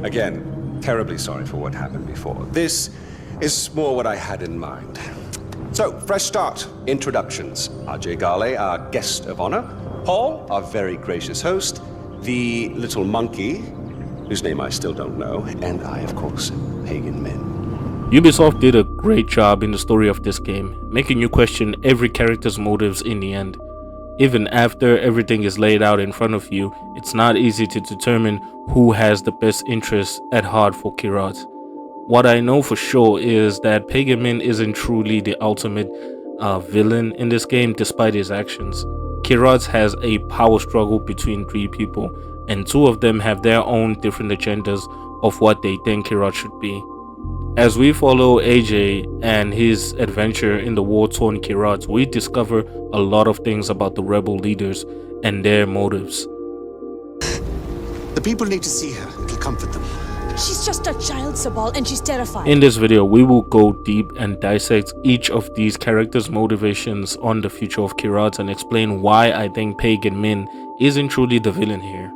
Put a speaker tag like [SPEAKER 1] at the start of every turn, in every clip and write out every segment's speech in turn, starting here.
[SPEAKER 1] Again, terribly sorry for what happened before. This is more what I had in mind. So, fresh start. Introductions. Ajay Gale, our guest of honor. Paul, our very gracious host. The little monkey, whose name I still don't know. And I, of course, Pagan Min.
[SPEAKER 2] Ubisoft did a great job in the story of this game, making you question every character's motives in the end. Even after everything is laid out in front of you, it's not easy to determine who has the best interests at heart for Kyrat. What I know for sure is that Pagan Min isn't truly the ultimate villain in this game despite his actions. Kyrat has a power struggle between three people, and two of them have their own different agendas of what they think Kyrat should be. As we follow AJ and his adventure in the war-torn Kyrat, we discover a lot of things about the rebel leaders and their motives.
[SPEAKER 3] The people need to see her. It'll comfort them.
[SPEAKER 4] She's just a child, Sabal, and she's terrified.
[SPEAKER 2] In this video, we will go deep and dissect each of these characters' motivations on the future of Kyrat and explain why I think Pagan Min isn't truly the villain here.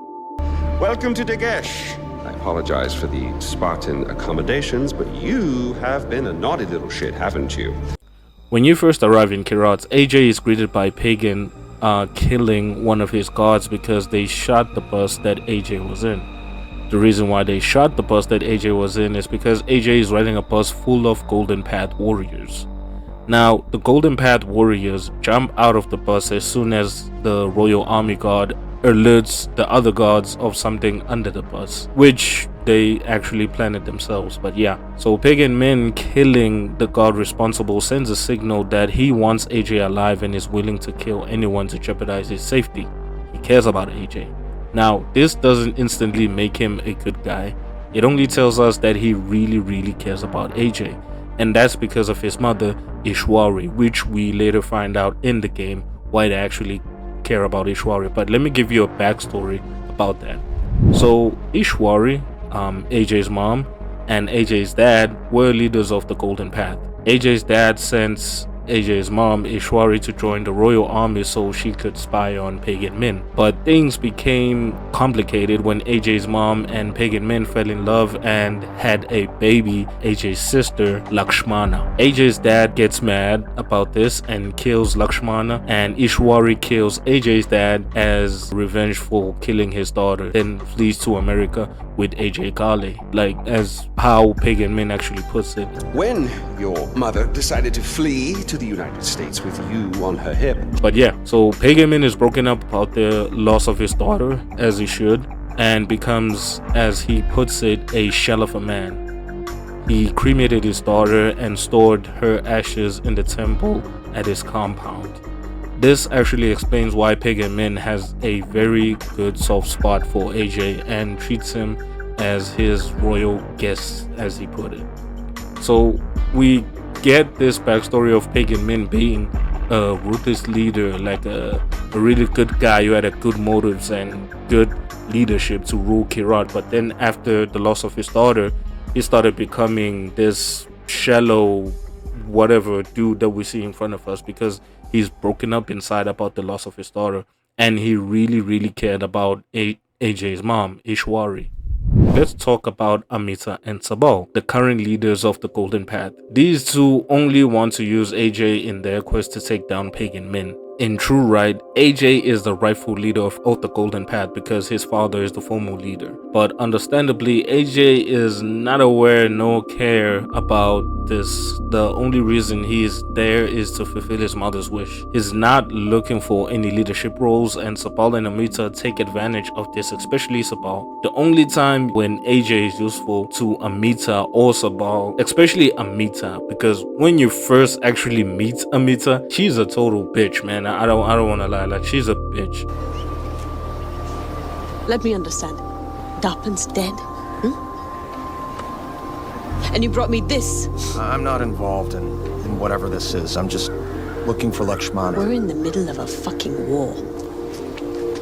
[SPEAKER 1] Welcome to Dagesh. I apologize for the Spartan accommodations, but you have been a naughty little shit, haven't you?
[SPEAKER 2] When you first arrive in Kyrat, AJ is greeted by Pagan killing one of his guards because they shot the bus that AJ was in. The reason why they shot the bus that AJ was in is because AJ is riding a bus full of Golden Path warriors. Now, the Golden Path warriors jump out of the bus as soon as the Royal Army Guard alerts the other guards of something under the bus, which they actually planted themselves. But yeah, so Pagan Min killing the guard responsible sends a signal that he wants AJ alive and is willing to kill anyone to jeopardize his safety. He cares about AJ. Now, this doesn't instantly make him a good guy. It only tells us that he really cares about AJ, and that's because of his mother, Ishwari, which we later find out in the game why they actually care about Ishwari. But let me give you a backstory about that. So Ishwari, AJ's mom, and AJ's dad were leaders of the Golden Path. AJ's dad sends AJ's mom, Ishwari, to join the royal army so she could spy on Pagan Min. But things became complicated when AJ's mom and Pagan Min fell in love and had a baby, AJ's sister, Lakshmana. AJ's dad gets mad about this and kills Lakshmana, and Ishwari kills AJ's dad as revenge for killing his daughter, then flees to America with AJ Gale, like as how Pagan Min actually puts it.
[SPEAKER 1] When your mother decided to flee to the United States with you on her hip.
[SPEAKER 2] But yeah, so Pagan Min is broken up about the loss of his daughter, as he should, and becomes, as he puts it, a shell of a man. He cremated his daughter and stored her ashes in the temple at his compound. This actually explains why Pagan Min has a very good soft spot for AJ and treats him as his royal guest, as he put it. So we get this backstory of Pagan Min being a ruthless leader, like a really good guy who had a good motives and good leadership to rule Kyrat. But then after the loss of his daughter, he started becoming this shallow whatever dude that we see in front of us because he's broken up inside about the loss of his daughter, and he really cared about AJ's mom, Ishwari. Let's talk about Amita and Sabal, the current leaders of the Golden Path. These two only want to use AJ in their quest to take down Pagan Min. In true right, AJ is the rightful leader of the Golden Path because his father is the former leader. But understandably, AJ is not aware nor care about this. The only reason he is there is to fulfill his mother's wish. He's not looking for any leadership roles, and Sabal and Amita take advantage of this, especially Sabal. The only time when AJ is useful to Amita or Sabal, especially Amita, because when you first actually meet Amita, she's a total bitch, man. I don't want to lie, like she's a bitch.
[SPEAKER 4] Let me understand. Darpin's dead? And you brought me this?
[SPEAKER 5] I'm not involved in whatever this is. I'm just looking for Lakshmana.
[SPEAKER 4] We're in the middle of a fucking war.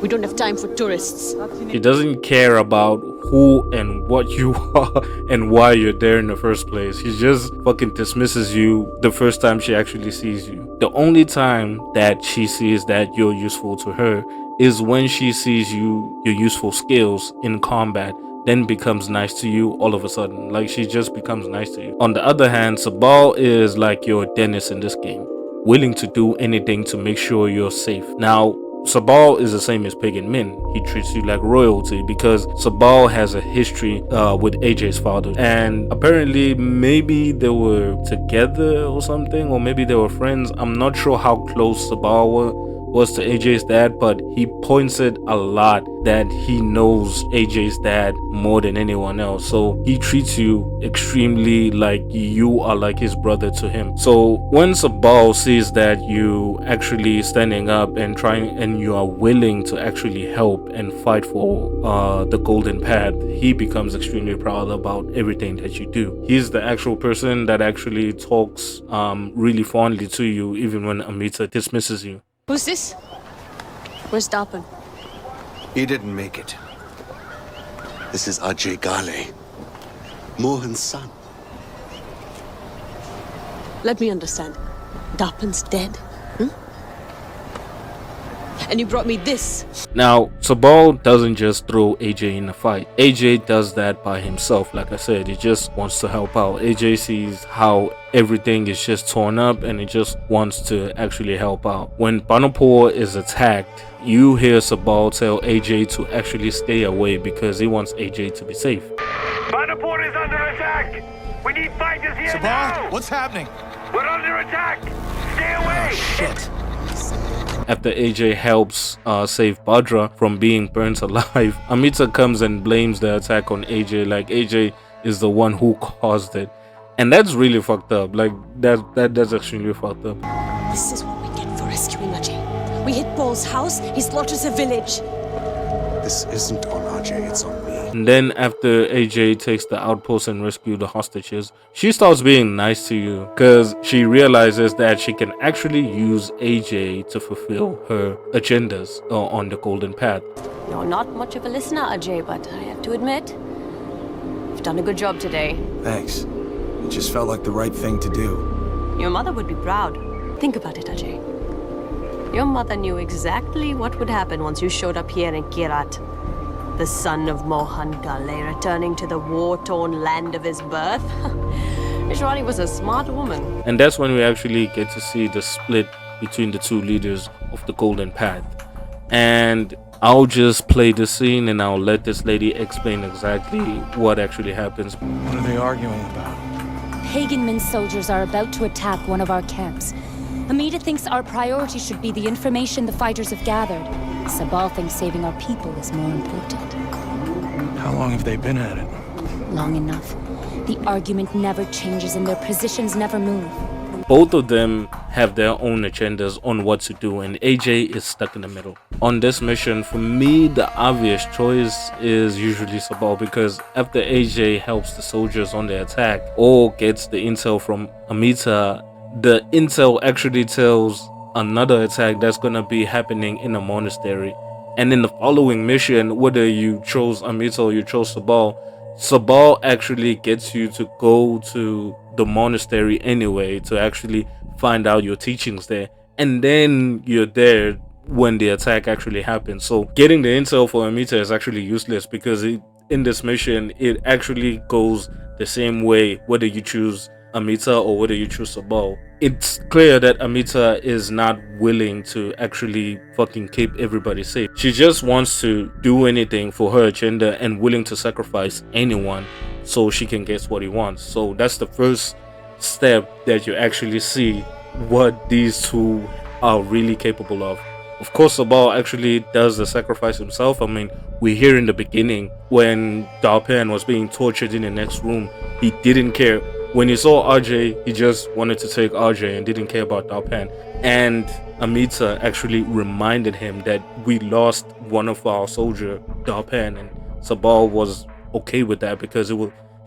[SPEAKER 4] We don't have time for tourists.
[SPEAKER 2] He doesn't care about who and what you are and why you're there in the first place. He just fucking dismisses you the first time she actually sees you. The only time that she sees that you're useful to her is when she sees your useful skills in combat then becomes nice to you all of a sudden. Like, she just becomes nice to you. On the other hand, Sabal is like your Dennis in this game, willing to do anything to make sure you're safe. Now, Sabal is the same as Pagan Min. He treats you like royalty because Sabal has a history with AJ's father. And apparently, maybe they were together or something, or maybe they were friends. I'm not sure how close Sabal was to AJ's dad, but he points it a lot that he knows AJ's dad more than anyone else. So he treats you extremely like you are like his brother to him. So when Sabal sees that you actually standing up and trying, and you are willing to actually help and fight for the golden path, he becomes extremely proud about everything that you do. He's the actual person that actually talks really fondly to you, even when Amita dismisses you.
[SPEAKER 4] Who's this? Where's Darpan?
[SPEAKER 3] He didn't make it. This is Ajay Gale, Mohan's son.
[SPEAKER 4] Let me understand. Darpan's dead? And you brought me this?
[SPEAKER 2] Now, Sabal doesn't just throw AJ in a fight. AJ does that by himself. Like I said, he just wants to help out. AJ sees how everything is just torn up and he just wants to actually help out. When Banapur is attacked, you hear Sabal tell AJ to actually stay away because he wants AJ to be safe.
[SPEAKER 6] Banapur is under attack! We need fighters here now!
[SPEAKER 5] What's happening?
[SPEAKER 6] We're under attack! Stay away!
[SPEAKER 5] Oh, shit.
[SPEAKER 2] After AJ helps save Badra from being burnt alive, Amita comes and blames the attack on AJ, like AJ is the one who caused it. And that's really fucked up. Like, that's extremely fucked up.
[SPEAKER 4] This is what we get for rescuing Ajay. We hit Paul's house, he slaughters a village.
[SPEAKER 3] This isn't on Ajay, it's on me.
[SPEAKER 2] And then after AJ takes the outpost and rescue the hostages, she starts being nice to you because she realizes that she can actually use AJ to fulfill her agendas on the golden path.
[SPEAKER 7] You're not much of a listener, Ajay, but I have to admit, you've done a good job today.
[SPEAKER 5] Thanks. It just felt like the right thing to do.
[SPEAKER 7] Your mother would be proud. Think about it, Ajay. Your mother knew exactly what would happen once you showed up here in Kyrat. The son of Mohan Gale returning to the war-torn land of his birth. Ishwari was a smart woman.
[SPEAKER 2] And that's when we actually get to see the split between the two leaders of the golden path. And I'll just play the scene and I'll let this lady explain exactly what actually happens.
[SPEAKER 5] What are they arguing about?
[SPEAKER 8] Pagan Min soldiers are about to attack one of our camps. Amita thinks our priority should be the information the fighters have gathered. Sabal thinks saving our people is more important.
[SPEAKER 5] How long have they been at it?
[SPEAKER 8] Long enough. The argument never changes and their positions never move.
[SPEAKER 2] Both of them have their own agendas on what to do, and AJ is stuck in the middle. On this mission, for me, the obvious choice is usually Sabal, because after AJ helps the soldiers on the attack or gets the intel from Amita, the intel actually tells another attack that's gonna be happening in a monastery. And in the following mission, whether you chose Amita or you chose Sabal, Sabal actually gets you to go to the monastery anyway to actually find out your teachings there, and then you're there when the attack actually happens. So getting the intel for Amita is actually useless because in this mission it actually goes the same way whether you choose Amita or whether you choose Sabal. It's clear that Amita is not willing to actually fucking keep everybody safe. She just wants to do anything for her agenda and willing to sacrifice anyone so she can get what he wants. So that's the first step that you actually see what these two are really capable of. Of course, Sabal actually does the sacrifice himself. I mean, we hear in the beginning when Darpan was being tortured in the next room, he didn't care. When he saw RJ, he just wanted to take RJ and didn't care about Darpan. And Amita actually reminded him that we lost one of our soldier, Darpan, and Sabal was okay with that because he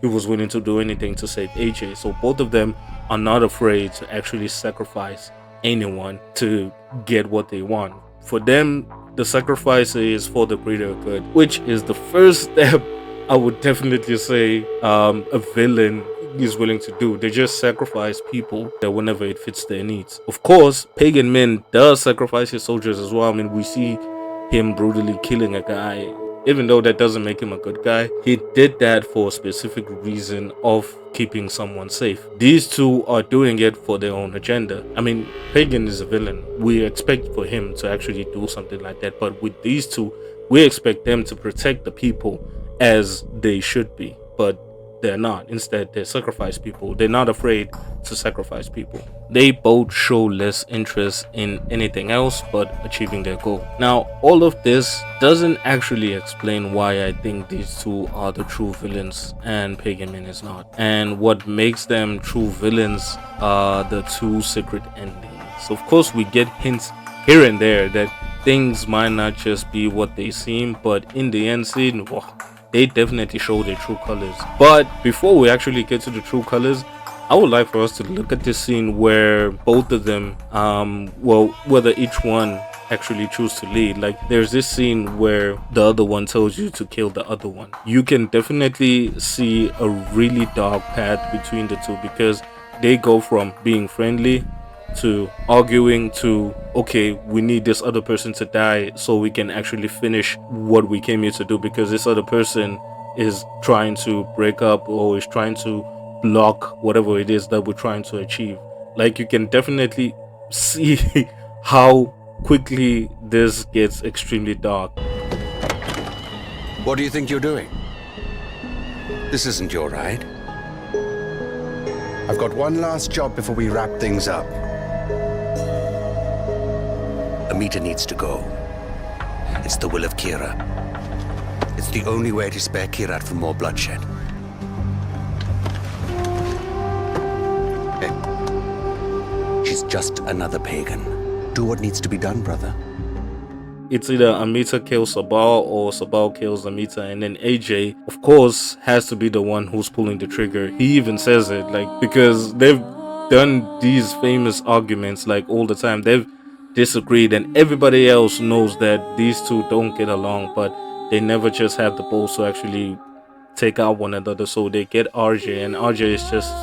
[SPEAKER 2] was willing to do anything to save AJ. So both of them are not afraid to actually sacrifice anyone to get what they want. For them, the sacrifice is for the greater good, which is the first step I would definitely say a villain is willing to do. They just sacrifice people that whenever it fits their needs. Of course, Pagan Min does sacrifice his soldiers as well. I mean, we see him brutally killing a guy even though that doesn't make him a good guy, he did that for a specific reason of keeping someone safe. These two are doing it for their own agenda. I mean, Pagan is a villain. We expect for him to actually do something like that, but with these two, we expect them to protect the people as they should be, but they're not. Instead, they sacrifice people. They're not afraid to sacrifice people. They both show less interest in anything else but achieving their goal. Now, all of this doesn't actually explain why I think these two are the true villains and Pagan Min is not. And what makes them true villains are the two secret endings. Of course, we get hints here and there that things might not just be what they seem, but in the end scene, they definitely show their true colors. But before we actually get to the true colors, I would like for us to look at this scene where both of them, whether each one actually choose to lead. Like, there's this scene where the other one tells you to kill the other one. You can definitely see a really dark path between the two, because they go from being friendly to arguing to, okay, we need this other person to die so we can actually finish what we came here to do, because this other person is trying to break up or is trying to block whatever it is that we're trying to achieve. Like, you can definitely see how quickly this gets extremely dark.
[SPEAKER 3] What do you think you're doing? This isn't your ride. I've got one last job before we wrap things up. Amita needs to go. It's the will of Kyrat. It's the only way to spare Kyrat from more bloodshed. Hey. She's just another pagan. Do what needs to be done, brother.
[SPEAKER 2] It's either Amita kills Sabal or Sabal kills Amita, and then AJ, of course, has to be the one who's pulling the trigger. He even says it, like, because they've done these famous arguments like all the time. They've disagreed, and everybody else knows that these two don't get along, but they never just have the balls to actually take out one another. So they get RJ, and RJ is just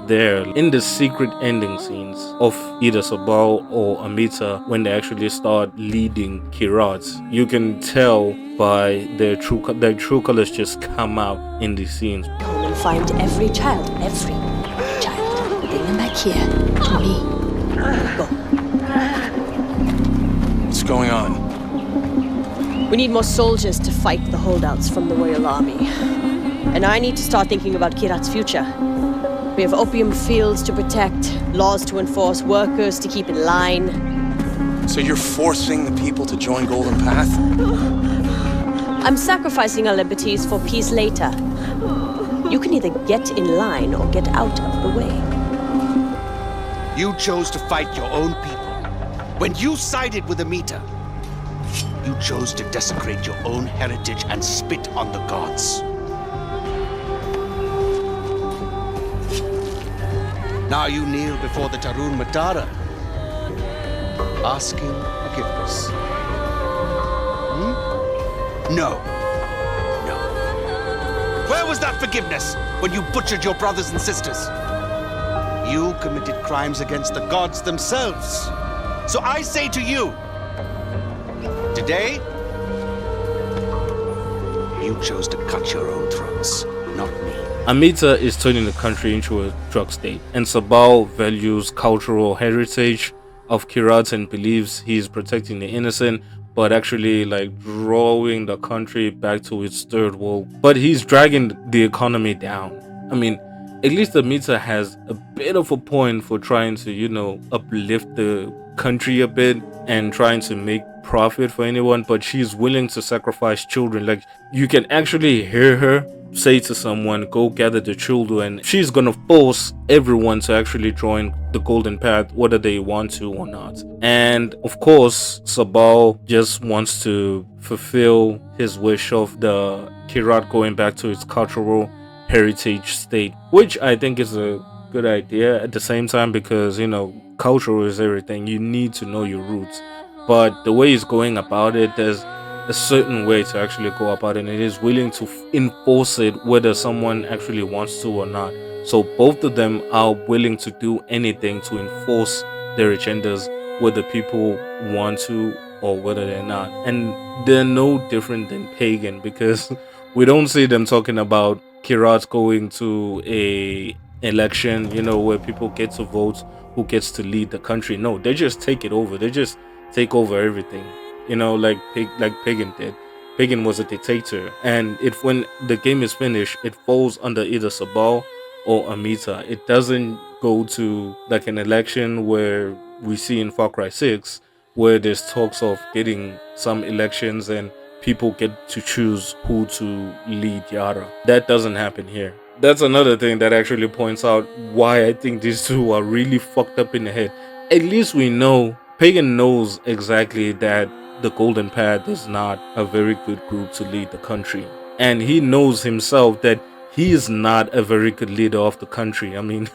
[SPEAKER 2] there in the secret ending scenes of either Sabal or Amita. When they actually start leading Kyrat, you can tell by their true colors just come out in these scenes.
[SPEAKER 4] Go and find every child. Bring them back here to me. Go.
[SPEAKER 5] What's going on?
[SPEAKER 4] We need more soldiers to fight the holdouts from the Royal Army. And I need to start thinking about Kyrat's future. We have opium fields to protect, laws to enforce, workers to keep in line.
[SPEAKER 5] So you're forcing the people to join Golden Path?
[SPEAKER 4] I'm sacrificing our liberties for peace later. You can either get in line or get out of the way.
[SPEAKER 3] You chose to fight your own people. When you sided with Amita, you chose to desecrate your own heritage and spit on the gods. Now you kneel before the Tarun Matara, asking forgiveness. No. Where was that forgiveness when you butchered your brothers and sisters? You committed crimes against the gods themselves. So I say to you, today, you chose to cut your own throats, not me.
[SPEAKER 2] Amita is turning the country into a drug state, and Sabal values cultural heritage of Kyrat and believes he's protecting the innocent, but actually like drawing the country back to its third world. But he's dragging the economy down. I mean, at least Amita has a bit of a point for trying to, uplift the country a bit and trying to make profit for anyone, but she's willing to sacrifice children. Like, you can actually hear her say to someone, go gather the children. She's gonna force everyone to actually join the Golden Path, whether they want to or not. And of course, Sabal just wants to fulfill his wish of the Kyrat going back to its cultural heritage state, which I think is a good idea at the same time, because culture is everything. You need to know your roots, but the way he's going about it, there's a certain way to actually go about it, and it is willing to enforce it whether someone actually wants to or not. So both of them are willing to do anything to enforce their agendas, whether people want to or whether they're not. And they're no different than Pagan, because we don't see them talking about Kyrat going to a election, you know, where people get to vote who gets to lead the country. No, they just take it over. They just take over everything, you know, like Pagan did. Pagan was a dictator, and if when the game is finished, it falls under either Sabal or Amita. It doesn't go to like an election where we see in Far Cry 6, where there's talks of getting some elections and people get to choose who to lead Yara. That doesn't happen here. That's another thing that actually points out why I think these two are really fucked up in the head. At least we know, Pagan knows exactly that the Golden Path is not a very good group to lead the country. And he knows himself that he is not a very good leader of the country. I mean,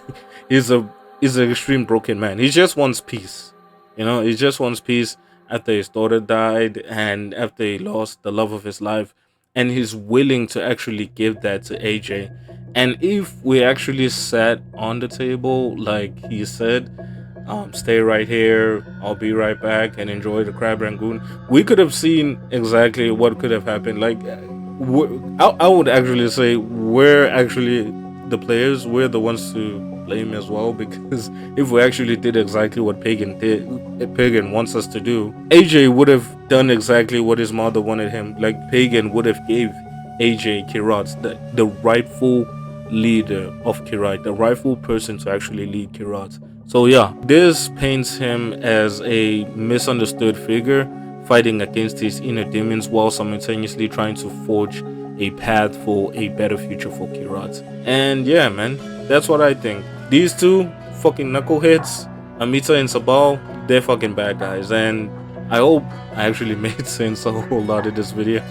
[SPEAKER 2] he's an extreme broken man. He just wants peace. You know, he just wants peace after his daughter died and after he lost the love of his life. And he's willing to actually give that to AJ. And if we actually sat on the table, like he said, stay right here, I'll be right back, and enjoy the crab rangoon, we could have seen exactly what could have happened. Like, I would actually say we're actually the players, we're the ones to blame as well, because if we actually did exactly what Pagan wants us to do, AJ would have done exactly what his mother wanted him. Like, Pagan would have gave AJ Kyrat, the rightful leader of Kyrat, the rightful person to actually lead Kyrat. So yeah, this paints him as a misunderstood figure fighting against his inner demons while simultaneously trying to forge a path for a better future for Kyrat. And yeah, man, that's what I think. These two fucking knuckleheads, Amita and Sabal, they're fucking bad guys, and I hope I actually made sense a whole lot in this video.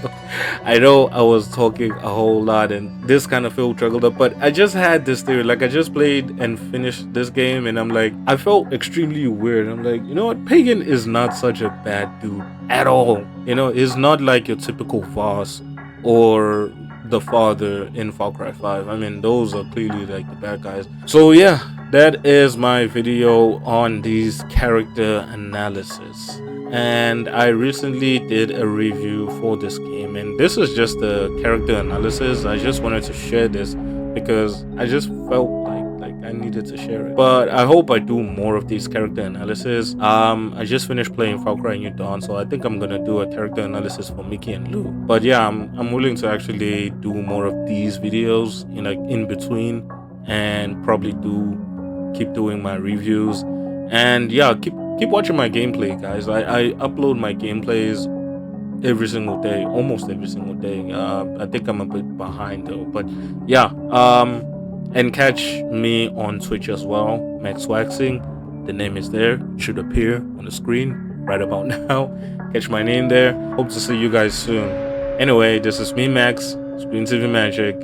[SPEAKER 2] I know I was talking a whole lot and this kind of felt juggled up, but I just had this theory. Like, I just played and finished this game and I'm like, I felt extremely weird. I'm like, you know what? Pagan is not such a bad dude at all. You know, he's not like your typical Voss or the father in Far Cry 5. I mean, those are clearly like the bad guys. So yeah, that is my video on these character analysis. And I recently did a review for this game, and this is just a character analysis. I just wanted to share this because I just felt like I needed to share it. But I hope I do more of these character analysis. I just finished playing Far Cry New Dawn, so I think I'm gonna do a character analysis for Mickey and Lou. But yeah, I'm willing to actually do more of these videos in between, and probably keep doing my reviews. And yeah, keep watching my gameplay, guys. I upload my gameplays every single day, almost every single day. I think I'm a bit behind though, but yeah. And catch me on Twitch as well, Max Waxing. The name is there, it should appear on the screen right about now. Catch my name there. Hope to see you guys soon. Anyway, this is me, Max, Screen TV Magic.